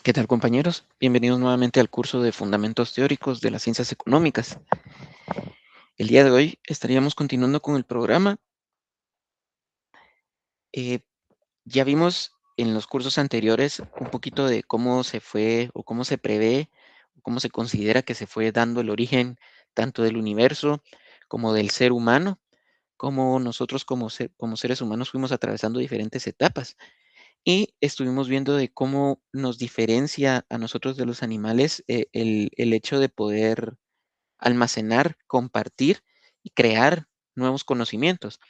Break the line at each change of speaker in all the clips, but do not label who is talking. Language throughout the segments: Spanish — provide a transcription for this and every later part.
¿Qué tal, compañeros? Bienvenidos nuevamente al curso de Fundamentos Teóricos de las Ciencias Económicas. El día de hoy estaríamos continuando con el programa. Eh, ya vimos en los cursos anteriores un poquito de cómo se fue o cómo se prevé o cómo se considera que se fue dando el origen tanto del universo como del ser humano, cómo nosotros como seres humanos fuimos atravesando diferentes etapas. Y estuvimos viendo de cómo nos diferencia a nosotros de los animales el hecho de poder almacenar, compartir y crear nuevos conocimientos.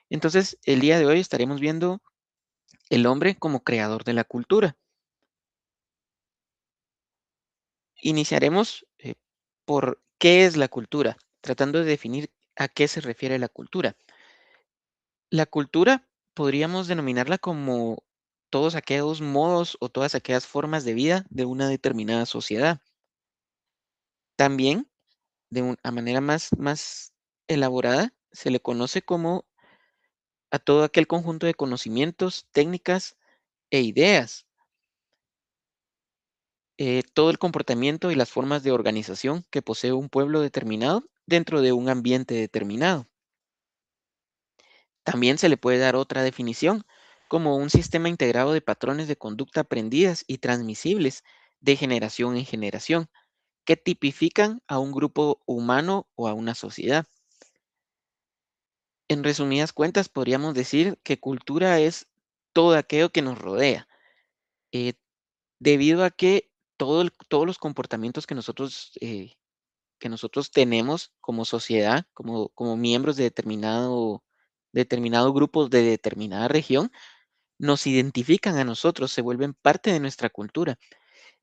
Entonces, el día de hoy estaremos viendo el hombre como creador de la cultura. Iniciaremos por qué es la cultura, tratando de definir a qué se refiere la cultura. La cultura podríamos denominarla como todos aquellos modos o todas aquellas formas de vida de una determinada sociedad. También, de una manera más elaborada, se le conoce como a todo aquel conjunto de conocimientos, técnicas e ideas, todo el comportamiento y las formas de organización que posee un pueblo determinado dentro de un ambiente determinado. También se le puede dar otra definición, como un sistema integrado de patrones de conducta aprendidas y transmisibles de generación en generación, que tipifican a un grupo humano o a una sociedad. En resumidas cuentas, podríamos decir que cultura es todo aquello que nos rodea. eh, Debido a que todos los comportamientos que nosotros tenemos como sociedad, como miembros de determinado grupo de determinada región, nos identifican a nosotros, se vuelven parte de nuestra cultura.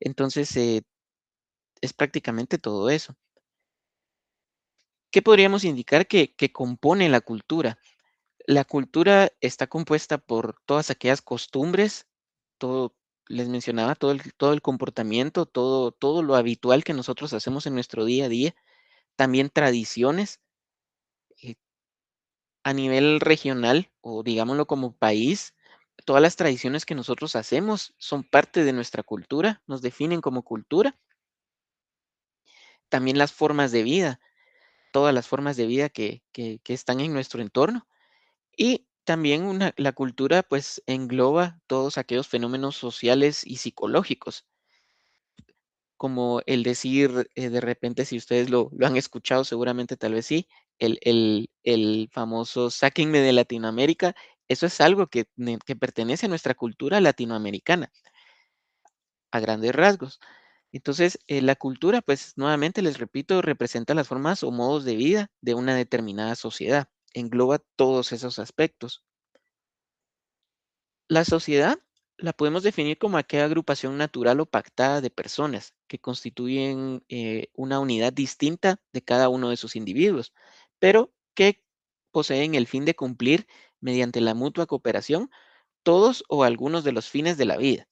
Entonces, es prácticamente todo eso. ¿Qué podríamos indicar que compone la cultura? La cultura está compuesta por todas aquellas costumbres, todo, les mencionaba, todo el comportamiento, todo lo habitual que nosotros hacemos en nuestro día a día, también tradiciones eh, a nivel regional o digámoslo como país. Todas las tradiciones que nosotros hacemos son parte de nuestra cultura, nos definen como cultura. También las formas de vida, todas las formas de vida que están en nuestro entorno. Y también la cultura pues engloba todos aquellos fenómenos sociales y psicológicos, como el decir, de repente, si ustedes lo han escuchado, seguramente tal vez sí, el famoso sáquenme de Latinoamérica, eso es algo que pertenece a nuestra cultura latinoamericana, a grandes rasgos. Entonces, la cultura, pues nuevamente les repito, representa las formas o modos de vida de una determinada sociedad, engloba todos esos aspectos. La sociedad la podemos definir como aquella agrupación natural o pactada de personas que constituyen una unidad distinta de cada uno de sus individuos, pero que poseen el fin de cumplir mediante la mutua cooperación todos o algunos de los fines de la vida.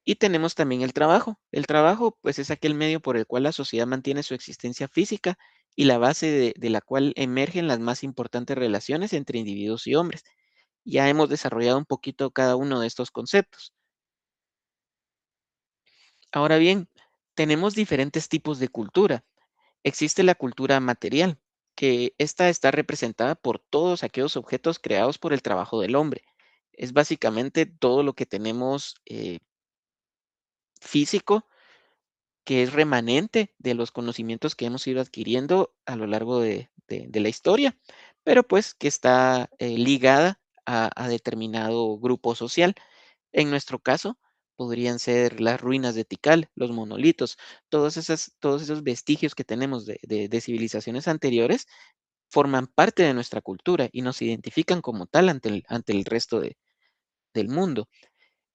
Y tenemos también el trabajo. El trabajo, pues, es aquel medio por el cual la sociedad mantiene su existencia física y la base de la cual emergen las más importantes relaciones entre individuos y hombres. Ya hemos desarrollado un poquito cada uno de estos conceptos. Ahora bien, tenemos diferentes tipos de cultura. Existe la cultura material, que esta está representada por todos aquellos objetos creados por el trabajo del hombre. Es básicamente todo lo que tenemos físico, que es remanente de los conocimientos que hemos ido adquiriendo a lo largo de la historia, pero pues que está ligada a determinado grupo social. En nuestro caso, podrían ser las ruinas de Tikal, los monolitos, todos esos vestigios que tenemos de civilizaciones anteriores forman parte de nuestra cultura y nos identifican como tal ante el resto del mundo.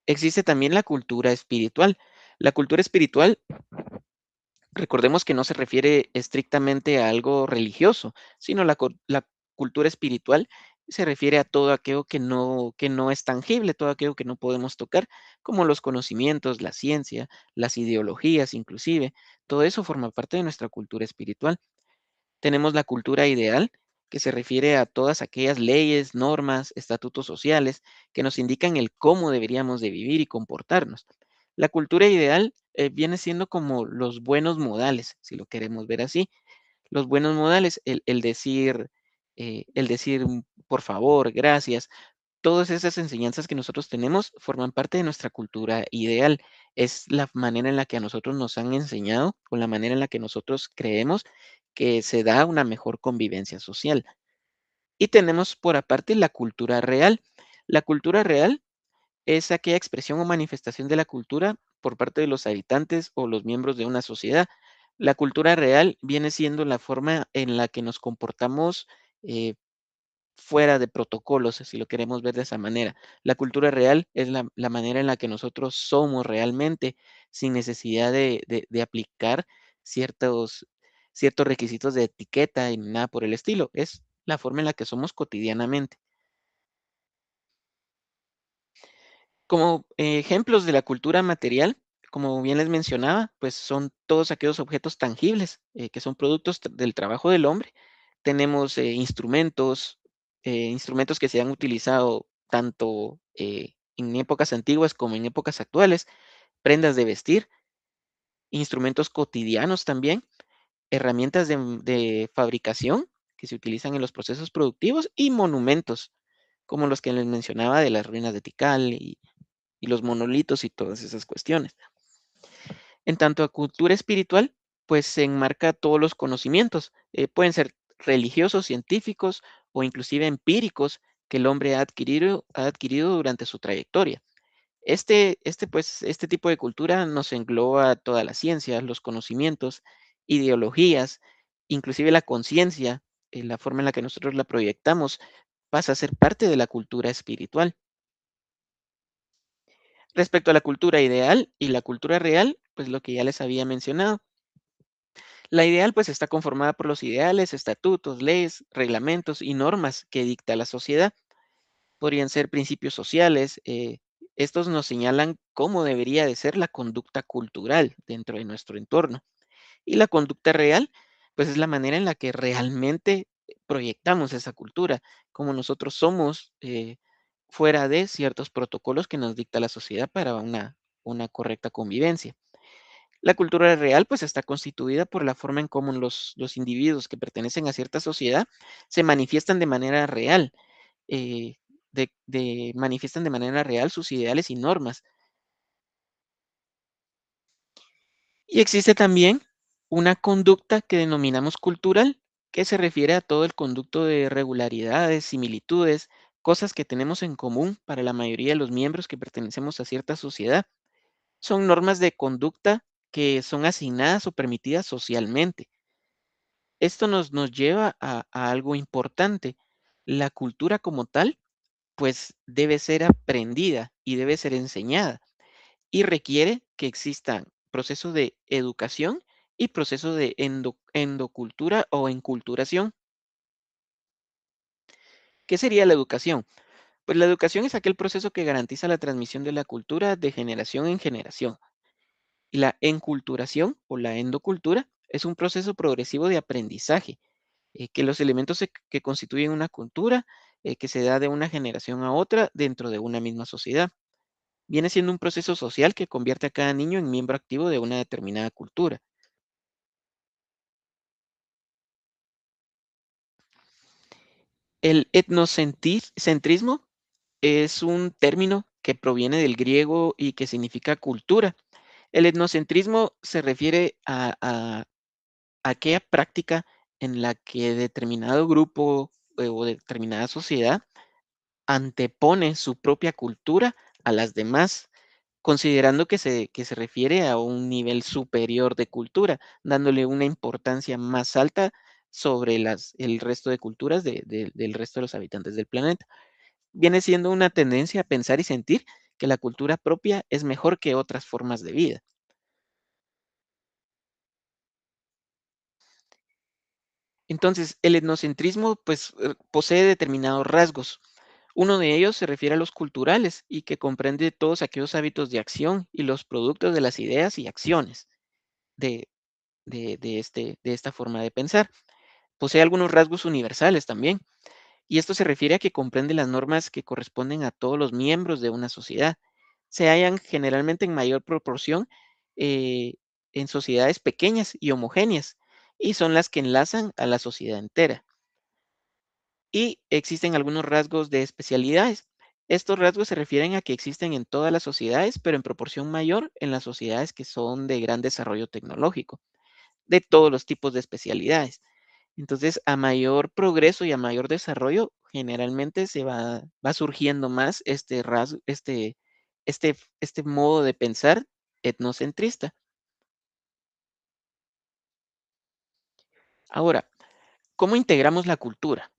Existe también la cultura espiritual. La cultura espiritual, recordemos que no se refiere estrictamente a algo religioso, sino la cultura espiritual se refiere a todo aquello que no es tangible, todo aquello que no podemos tocar, como los conocimientos, la ciencia, las ideologías inclusive. Todo eso forma parte de nuestra cultura espiritual. Tenemos la cultura ideal, que se refiere a todas aquellas leyes, normas, estatutos sociales que nos indican el cómo deberíamos de vivir y comportarnos. La cultura ideal viene siendo como los buenos modales, si lo queremos ver así. Los buenos modales, el decir por favor, gracias, todas esas enseñanzas que nosotros tenemos forman parte de nuestra cultura ideal. Es la manera en la que a nosotros nos han enseñado o la manera en la que nosotros creemos que se da una mejor convivencia social. Y tenemos por aparte la cultura real. La cultura real es aquella expresión o manifestación de la cultura por parte de los habitantes o los miembros de una sociedad. La cultura real viene siendo la forma en la que nos comportamos eh, fuera de protocolos, si lo queremos ver de esa manera. La cultura real es la manera en la que nosotros somos realmente, sin necesidad de aplicar ciertos, ciertos requisitos de etiqueta y nada por el estilo. Es la forma en la que somos cotidianamente. Como ejemplos de la cultura material, como bien les mencionaba, pues son todos aquellos objetos tangibles que son productos del trabajo del hombre. Tenemos instrumentos que se han utilizado tanto en épocas antiguas como en épocas actuales, prendas de vestir, instrumentos cotidianos también, herramientas de fabricación que se utilizan en los procesos productivos y monumentos, como los que les mencionaba de las ruinas de Tikal y los monolitos y todas esas cuestiones. En tanto a cultura espiritual, pues se enmarca todos los conocimientos, pueden ser religiosos, científicos o inclusive empíricos que el hombre ha adquirido durante su trayectoria. Este tipo de cultura nos engloba todas las ciencias, los conocimientos, ideologías, inclusive la conciencia, la forma en la que nosotros la proyectamos, pasa a ser parte de la cultura espiritual. Respecto a la cultura ideal y la cultura real, pues lo que ya les había mencionado. La ideal pues está conformada por los ideales, estatutos, leyes, reglamentos y normas que dicta la sociedad. Podrían ser principios sociales. Estos nos señalan cómo debería de ser la conducta cultural dentro de nuestro entorno. Y la conducta real, pues es la manera en la que realmente proyectamos esa cultura, como nosotros somos fuera de ciertos protocolos que nos dicta la sociedad para una correcta convivencia. La cultura real pues está constituida por la forma en cómo los individuos que pertenecen a cierta sociedad se manifiestan de manera real, eh, manifiestan de manera real sus ideales y normas. Y existe también una conducta que denominamos cultural, que se refiere a todo el conducto de regularidades, similitudes, cosas que tenemos en común para la mayoría de los miembros que pertenecemos a cierta sociedad. Son normas de conducta que son asignadas o permitidas socialmente. Esto nos lleva a algo importante. La cultura como tal, pues debe ser aprendida y debe ser enseñada y requiere que existan procesos de educación y procesos de endocultura o enculturación. ¿Qué sería la educación? Pues la educación es aquel proceso que garantiza la transmisión de la cultura de generación en generación. Y la enculturación o la endocultura es un proceso progresivo de aprendizaje que los elementos que constituyen una cultura que se da de una generación a otra dentro de una misma sociedad. Viene siendo un proceso social que convierte a cada niño en miembro activo de una determinada cultura. El etnocentrismo es un término que proviene del griego y que significa cultura. El etnocentrismo se refiere a aquella práctica en la que determinado grupo o determinada sociedad antepone su propia cultura a las demás, considerando que se refiere a un nivel superior de cultura, dándole una importancia más alta sobre el resto de culturas del resto de los habitantes del planeta. Viene siendo una tendencia a pensar y sentir que la cultura propia es mejor que otras formas de vida. Entonces, el etnocentrismo pues posee determinados rasgos. Uno de ellos se refiere a los culturales y que comprende todos aquellos hábitos de acción y los productos de las ideas y acciones de, de esta forma de pensar. Posee algunos rasgos universales también, y esto se refiere a que comprende las normas que corresponden a todos los miembros de una sociedad. se hallan generalmente en mayor proporción eh, en sociedades pequeñas y homogéneas, y son las que enlazan a la sociedad entera. Y existen algunos rasgos de especialidades. Estos rasgos se refieren a que existen en todas las sociedades, pero en proporción mayor en las sociedades que son de gran desarrollo tecnológico, de todos los tipos de especialidades. Entonces, a mayor progreso y a mayor desarrollo, generalmente va surgiendo más este rasgo, este modo de pensar etnocentrista. Ahora, ¿cómo integramos la cultura?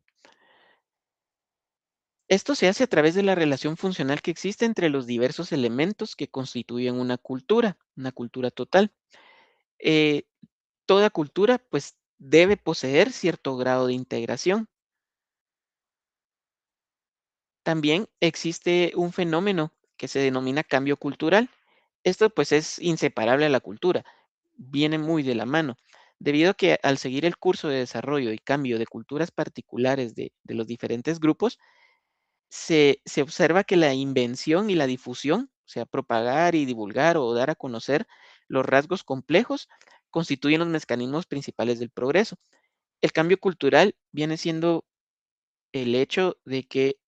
Esto se hace a través de la relación funcional que existe entre los diversos elementos que constituyen una cultura total. Eh, Toda cultura, pues, debe poseer cierto grado de integración. También existe un fenómeno que se denomina cambio cultural. Esto pues es inseparable a la cultura, viene muy de la mano, debido a que al seguir el curso de desarrollo y cambio de culturas particulares de los diferentes grupos, se observa que la invención y la difusión, o sea, propagar y divulgar o dar a conocer los rasgos complejos, constituyen los mecanismos principales del progreso. El cambio cultural viene siendo el hecho de que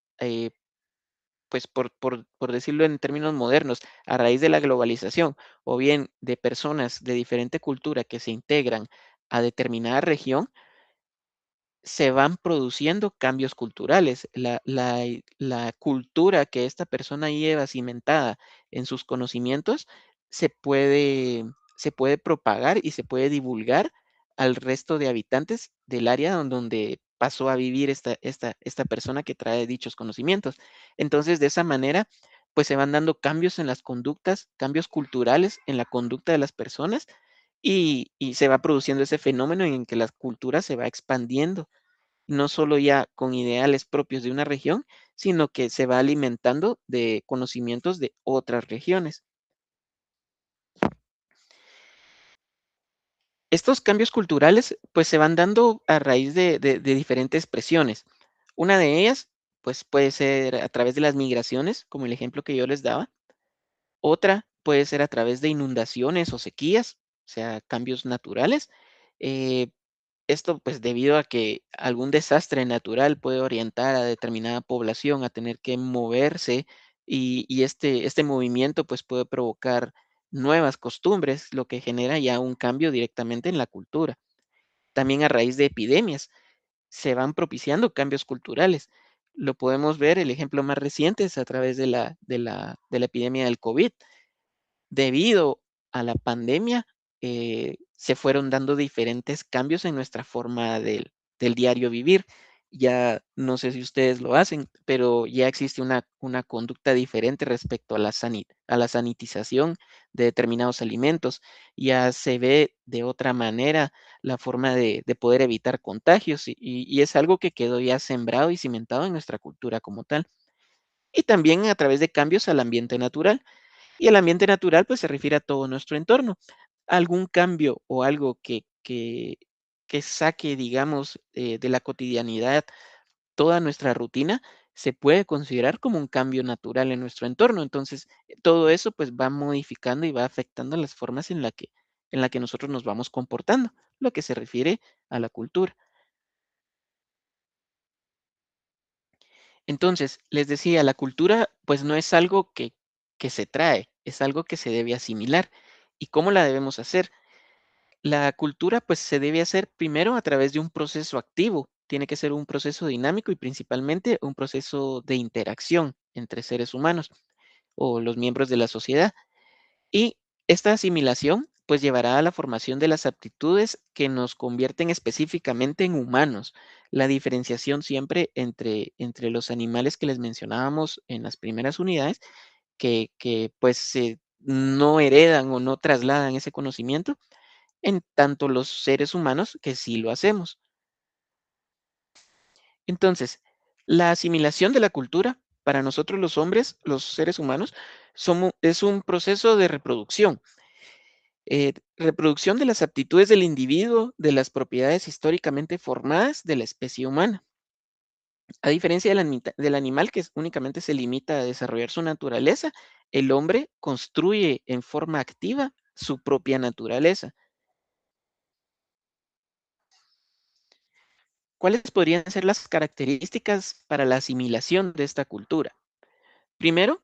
pues por decirlo en términos modernos, a raíz de la globalización o bien de personas de diferente cultura que se integran a determinada región, se van produciendo cambios culturales. La cultura que esta persona lleva cimentada en sus conocimientos se puede, se puede propagar y se puede divulgar al resto de habitantes del área donde pasó a vivir esta persona que trae dichos conocimientos. Entonces, de esa manera, pues se van dando cambios en las conductas, cambios culturales en la conducta de las personas y se va produciendo ese fenómeno en que la cultura se va expandiendo no solo ya con ideales propios de una región, sino que se va alimentando de conocimientos de otras regiones. Estos cambios culturales, pues, se van dando a raíz de diferentes presiones. Una de ellas, pues, puede ser a través de las migraciones, como el ejemplo que yo les daba. Otra puede ser a través de inundaciones o sequías, o sea, cambios naturales. Eh, Esto, pues, debido a que algún desastre natural puede orientar a determinada población a tener que moverse y este movimiento, pues, puede provocar nuevas costumbres, lo que genera ya un cambio directamente en la cultura. También a raíz de epidemias se van propiciando cambios culturales. Lo podemos ver, el ejemplo más reciente es a través de la epidemia del COVID. Debido a la pandemia, se fueron dando diferentes cambios en nuestra forma del diario vivir. Ya no sé si ustedes lo hacen, pero ya existe una conducta diferente respecto a la sanitización de determinados alimentos. Ya se ve de otra manera la forma de poder evitar contagios y es algo que quedó ya sembrado y cimentado en nuestra cultura como tal. Y también a través de cambios al ambiente natural. Y el ambiente natural, pues, se refiere a todo nuestro entorno. Algún cambio o algo que saque, digamos, de la cotidianidad toda nuestra rutina, se puede considerar como un cambio natural en nuestro entorno. Entonces, todo eso, pues, va modificando y va afectando las formas en la que nosotros nos vamos comportando, lo que se refiere a la cultura. Entonces, les decía, la cultura, pues, no es algo que se trae, es algo que se debe asimilar. ¿Y cómo la debemos hacer? La cultura, pues, se debe hacer primero a través de un proceso activo. Tiene que ser un proceso dinámico y principalmente un proceso de interacción entre seres humanos o los miembros de la sociedad. Y esta asimilación, pues, llevará a la formación de las aptitudes que nos convierten específicamente en humanos. La diferenciación siempre entre los animales que les mencionábamos en las primeras unidades, que pues, no heredan o no trasladan ese conocimiento, en tanto los seres humanos que sí lo hacemos. Entonces, la asimilación de la cultura para nosotros los hombres, los seres humanos, es un proceso de reproducción. Reproducción de las aptitudes del individuo, de las propiedades históricamente formadas de la especie humana. A diferencia del animal que únicamente se limita a desarrollar su naturaleza, el hombre construye en forma activa su propia naturaleza. ¿Cuáles podrían ser las características para la asimilación de esta cultura? Primero,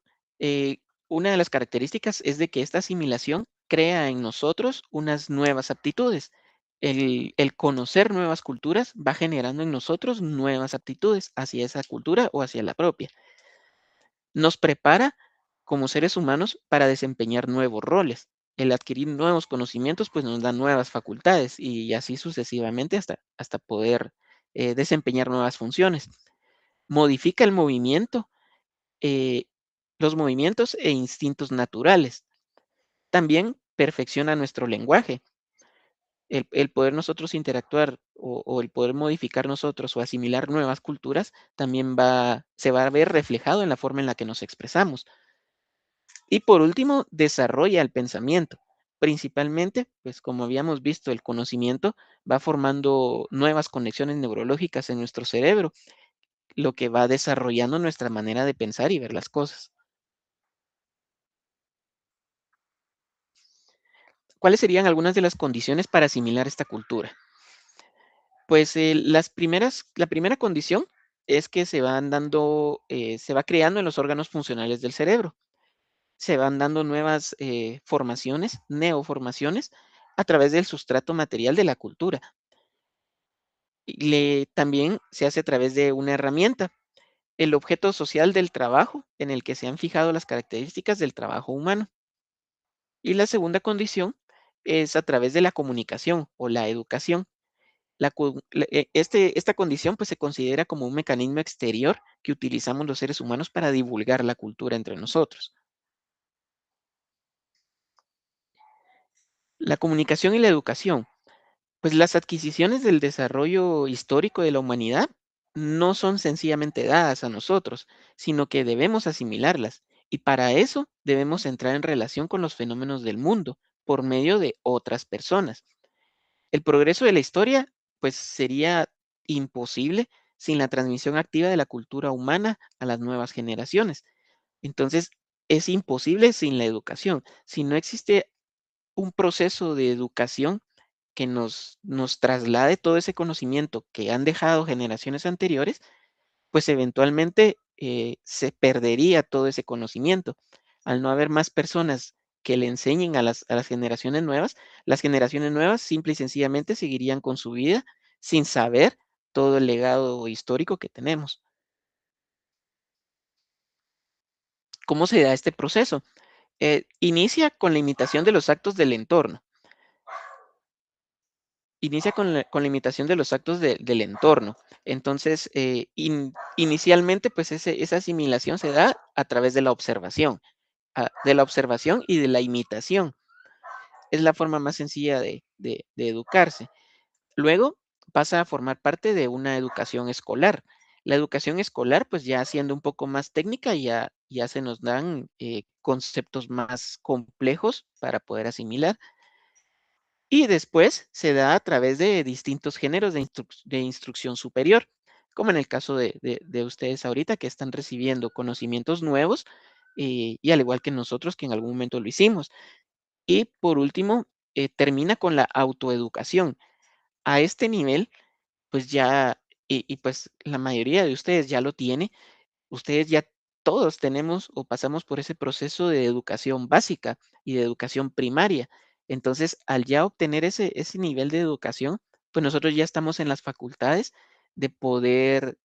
una de las características es de que esta asimilación crea en nosotros unas nuevas aptitudes. El conocer nuevas culturas va generando en nosotros nuevas aptitudes hacia esa cultura o hacia la propia. Nos prepara como seres humanos para desempeñar nuevos roles. El adquirir nuevos conocimientos pues nos da nuevas facultades y así sucesivamente hasta poder desempeñar nuevas funciones. Modifica el movimiento, eh, los movimientos e instintos naturales. También perfecciona nuestro lenguaje. El poder nosotros interactuar o el poder modificar nosotros o asimilar nuevas culturas también se va a ver reflejado en la forma en la que nos expresamos. Y por último, desarrolla el pensamiento. Principalmente, pues como habíamos visto, el conocimiento va formando nuevas conexiones neurológicas en nuestro cerebro, lo que va desarrollando nuestra manera de pensar y ver las cosas. ¿Cuáles serían algunas de las condiciones para asimilar esta cultura? Pues la primera condición es que se va creando en los órganos funcionales del cerebro. Se van dando nuevas formaciones, neoformaciones, a través del sustrato material de la cultura. También se hace a través de una herramienta, el objeto social del trabajo, en el que se han fijado las características del trabajo humano. Y la segunda condición es a través de la comunicación o la educación. Esta condición pues, se considera como un mecanismo exterior que utilizamos los seres humanos para divulgar la cultura entre nosotros. La comunicación y la educación. Pues las adquisiciones del desarrollo histórico de la humanidad no son sencillamente dadas a nosotros, sino que debemos asimilarlas. Y para eso debemos entrar en relación con los fenómenos del mundo por medio de otras personas. El progreso de la historia, pues sería imposible sin la transmisión activa de la cultura humana a las nuevas generaciones. Entonces, es imposible sin la educación. Si no existe un proceso de educación que nos traslade todo ese conocimiento que han dejado generaciones anteriores, pues eventualmente se perdería todo ese conocimiento. Al no haber más personas que le enseñen a las las generaciones nuevas simple y sencillamente seguirían con su vida sin saber todo el legado histórico que tenemos. ¿Cómo se da este proceso? Inicia con la imitación de los actos del entorno. Inicia con la imitación de los actos del entorno. Entonces, inicialmente, pues esa asimilación se da a través de la observación y de la imitación. Es la forma más sencilla de educarse. Luego pasa a formar parte de una educación escolar. La educación escolar, pues ya siendo un poco más técnica, ya se nos dan conceptos más complejos para poder asimilar. Y después se da a través de distintos géneros de instrucción superior, como en el caso de ustedes ahorita que están recibiendo conocimientos nuevos y al igual que nosotros que en algún momento lo hicimos. Y por último, termina con la autoeducación. A este nivel, pues ya, y pues la mayoría de ustedes ya lo tiene, ustedes ya todos tenemos o pasamos por ese proceso de educación básica y de educación primaria. Entonces, al ya obtener ese nivel de educación, pues nosotros ya estamos en las facultades de poder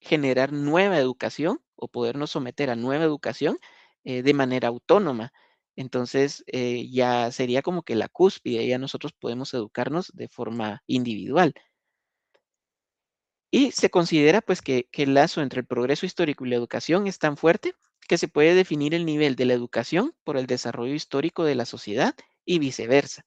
generar nueva educación o podernos someter a nueva educación de manera autónoma. Entonces, ya sería como que la cúspide, ya nosotros podemos educarnos de forma individual. Y se considera pues que el lazo entre el progreso histórico y la educación es tan fuerte que se puede definir el nivel de la educación por el desarrollo histórico de la sociedad y viceversa.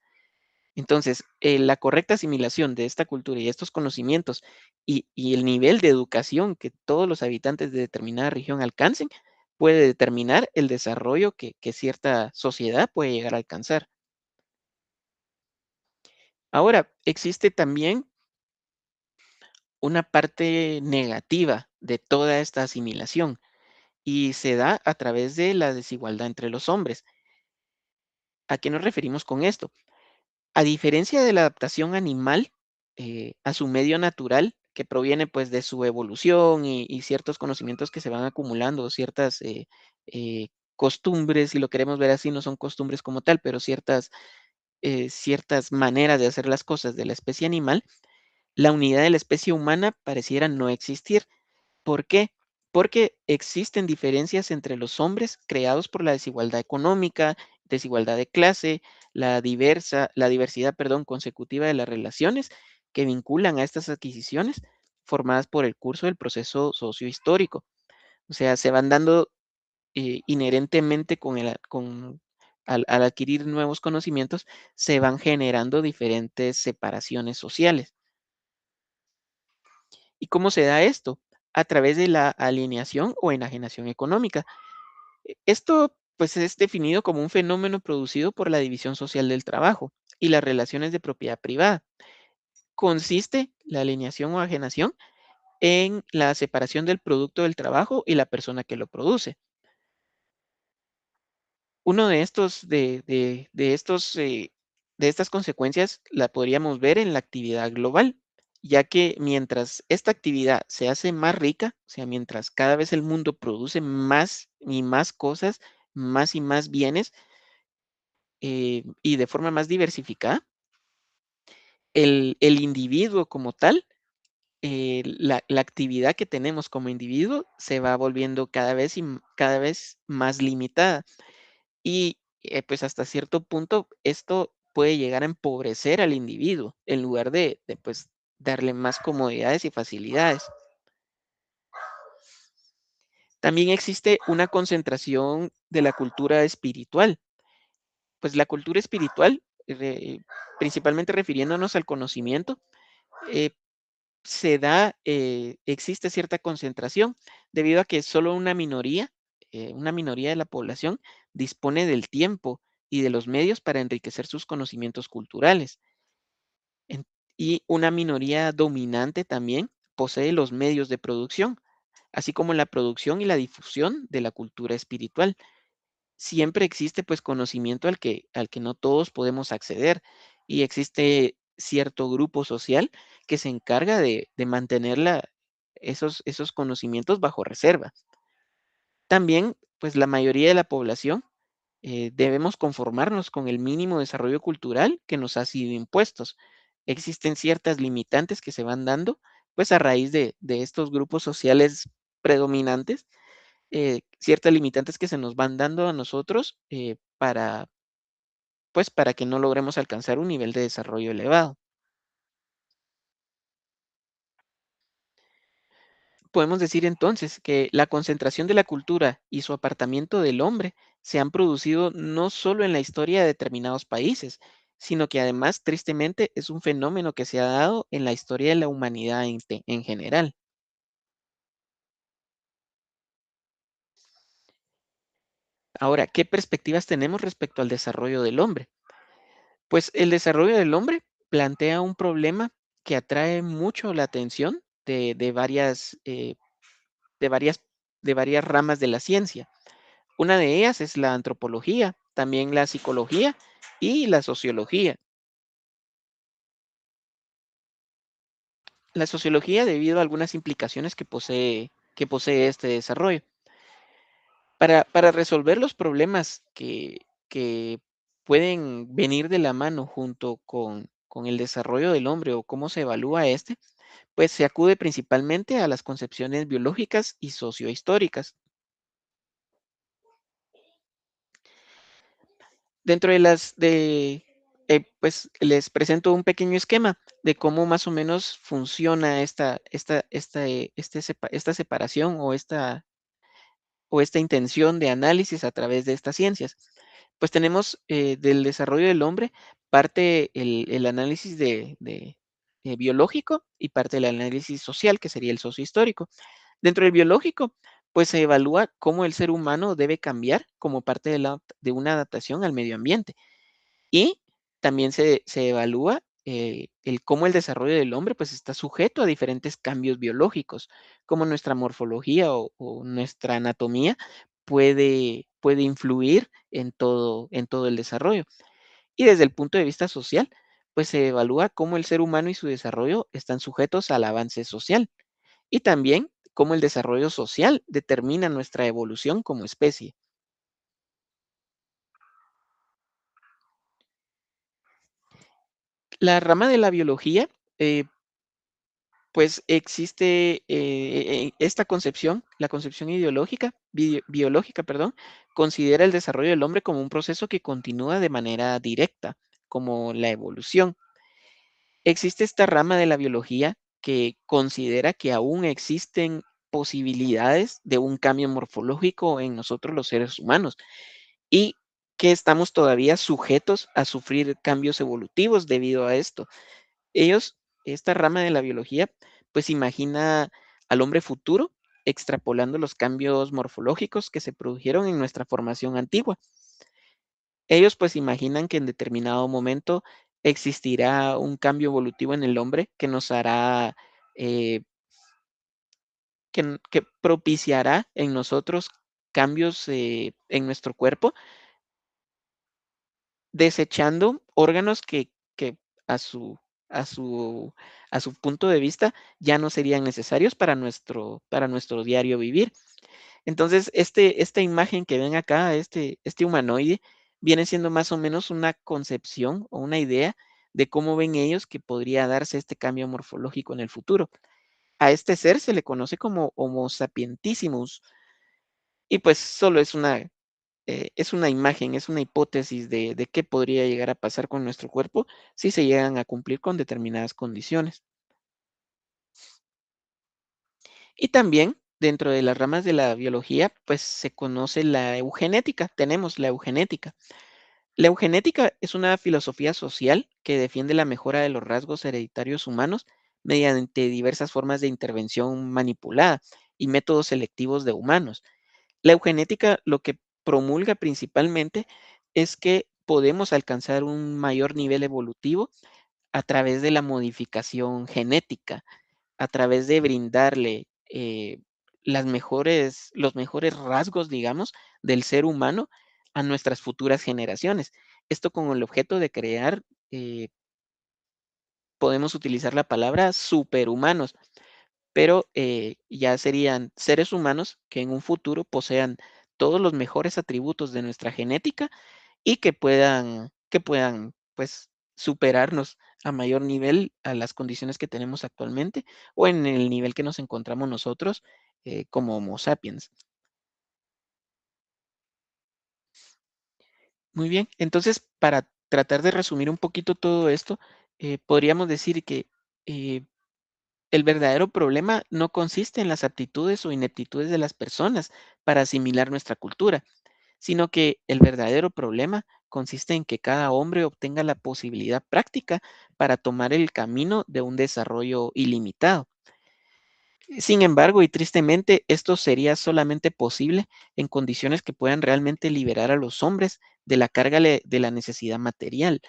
Entonces, la correcta asimilación de esta cultura y estos conocimientos y el nivel de educación que todos los habitantes de determinada región alcancen puede determinar el desarrollo que cierta sociedad puede llegar a alcanzar. Ahora, existe también una parte negativa de toda esta asimilación y se da a través de la desigualdad entre los hombres. ¿A qué nos referimos con esto? A diferencia de la adaptación animal a su medio natural, que proviene pues de su evolución y ciertos conocimientos que se van acumulando, ciertas costumbres, si lo queremos ver así, no son costumbres como tal, pero ciertas maneras de hacer las cosas de la especie animal, la unidad de la especie humana pareciera no existir. ¿Por qué? Porque existen diferencias entre los hombres creados por la desigualdad económica, desigualdad de clase, la diversidad, perdón, consecutiva de las relaciones que vinculan a estas adquisiciones formadas por el curso del proceso sociohistórico. O sea, se van dando inherentemente al adquirir nuevos conocimientos, se van generando diferentes separaciones sociales. ¿Y cómo se da esto? A través de la alineación o enajenación económica. Esto pues es definido como un fenómeno producido por la división social del trabajo y las relaciones de propiedad privada. Consiste la alineación o ajenación en la separación del producto del trabajo y la persona que lo produce. Uno de estas consecuencias la podríamos ver en la actividad global, ya que mientras esta actividad se hace más rica, o sea, mientras cada vez el mundo produce más y más cosas, más y más bienes, y de forma más diversificada, el individuo como tal, la actividad que tenemos como individuo se va volviendo cada vez más limitada. Y, pues, hasta cierto punto, esto puede llegar a empobrecer al individuo, en lugar pues, darle más comodidades y facilidades. También existe una concentración de la cultura espiritual. Pues, la cultura espiritual, principalmente refiriéndonos al conocimiento, eh, existe cierta concentración, debido a que solo una minoría de la población dispone del tiempo y de los medios para enriquecer sus conocimientos culturales. En- y una minoría dominante también posee los medios de producción, así como la producción y la difusión de la cultura espiritual. Siempre existe pues conocimiento al que no todos podemos acceder y existe cierto grupo social que se encarga de mantener esos conocimientos bajo reserva. También pues la mayoría de la población debemos conformarnos con el mínimo desarrollo cultural que nos ha sido impuestos. Existen ciertas limitantes que se van dando pues a raíz de estos grupos sociales predominantes, ciertas limitantes que se nos van dando a nosotros para que no logremos alcanzar un nivel de desarrollo elevado. Podemos decir entonces que la concentración de la cultura y su apartamiento del hombre se han producido no solo en la historia de determinados países, sino que además, tristemente, es un fenómeno que se ha dado en la historia de la humanidad en general. Ahora, ¿qué perspectivas tenemos respecto al desarrollo del hombre? Pues el desarrollo del hombre plantea un problema que atrae mucho la atención de varias, de varias ramas de la ciencia. Una de ellas es la antropología, también la psicología y la sociología. La sociología debido a algunas implicaciones que posee este desarrollo. Para resolver los problemas que pueden venir de la mano junto con el desarrollo del hombre o cómo se evalúa este, pues se acude principalmente a las concepciones biológicas y sociohistóricas. Dentro de pues les presento un pequeño esquema de cómo más o menos funciona esta separación o esta intención de análisis a través de estas ciencias. Pues tenemos del desarrollo del hombre parte el análisis biológico y parte del análisis social, que sería el sociohistórico. Dentro del biológico, pues se evalúa cómo el ser humano debe cambiar como parte de una adaptación al medio ambiente. Y también se evalúa el cómo el desarrollo del hombre pues está sujeto a diferentes cambios biológicos, como nuestra morfología o nuestra anatomía puede influir en todo el desarrollo. Y desde el punto de vista social, pues se evalúa cómo el ser humano y su desarrollo están sujetos al avance social y también cómo el desarrollo social determina nuestra evolución como especie. La rama de la biología, eh, pues existe esta concepción, la concepción ideológica, biológica, perdón, considera el desarrollo del hombre como un proceso que continúa de manera directa, como la evolución. Existe esta rama de la biología que considera que aún existen posibilidades de un cambio morfológico en nosotros los seres humanos y que estamos todavía sujetos a sufrir cambios evolutivos debido a esto. Ellos, esta rama de la biología, pues imagina al hombre futuro extrapolando los cambios morfológicos que se produjeron en nuestra formación antigua. Ellos pues imaginan que en determinado momento existirá un cambio evolutivo en el hombre que nos hará, eh, que propiciará en nosotros cambios en nuestro cuerpo, desechando órganos que a su, a su, a su punto de vista ya no serían necesarios para nuestro diario vivir. Entonces, esta imagen que ven acá, este humanoide, viene siendo más o menos una concepción o una idea de cómo ven ellos que podría darse este cambio morfológico en el futuro. A este ser se le conoce como Homo sapientissimus y pues solo es una imagen, es una hipótesis de qué podría llegar a pasar con nuestro cuerpo si se llegan a cumplir con determinadas condiciones. Y también dentro de las ramas de la biología, pues se conoce la eugenética, tenemos la eugenética. La eugenética es una filosofía social que defiende la mejora de los rasgos hereditarios humanos mediante diversas formas de intervención manipulada y métodos selectivos de humanos. La eugenética lo que promulga principalmente es que podemos alcanzar un mayor nivel evolutivo a través de la modificación genética, a través de brindarle los mejores rasgos, digamos, del ser humano a nuestras futuras generaciones. Esto con el objeto de crear, eh, podemos utilizar la palabra superhumanos, pero ya serían seres humanos que en un futuro posean todos los mejores atributos de nuestra genética y que puedan, pues, superarnos a mayor nivel a las condiciones que tenemos actualmente o en el nivel que nos encontramos nosotros, como Homo sapiens. Muy bien, entonces, para tratar de resumir un poquito todo esto, podríamos decir que, eh, el verdadero problema no consiste en las aptitudes o ineptitudes de las personas para asimilar nuestra cultura, sino que el verdadero problema consiste en que cada hombre obtenga la posibilidad práctica para tomar el camino de un desarrollo ilimitado. Sin embargo, y tristemente, esto sería solamente posible en condiciones que puedan realmente liberar a los hombres de la carga de la necesidad material,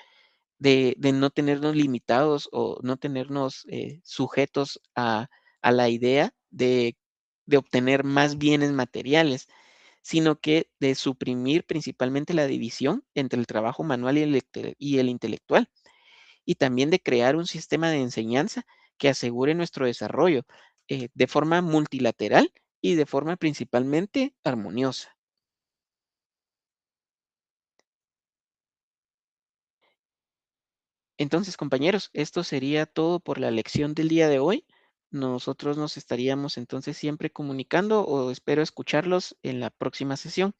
de no tenernos limitados o no tenernos sujetos a la idea de obtener más bienes materiales, sino que de suprimir principalmente la división entre el trabajo manual y el intelectual, y también de crear un sistema de enseñanza que asegure nuestro desarrollo de forma multilateral y de forma principalmente armoniosa. Entonces, compañeros, esto sería todo por la lección del día de hoy. Nosotros nos estaríamos entonces siempre comunicando o espero escucharlos en la próxima sesión.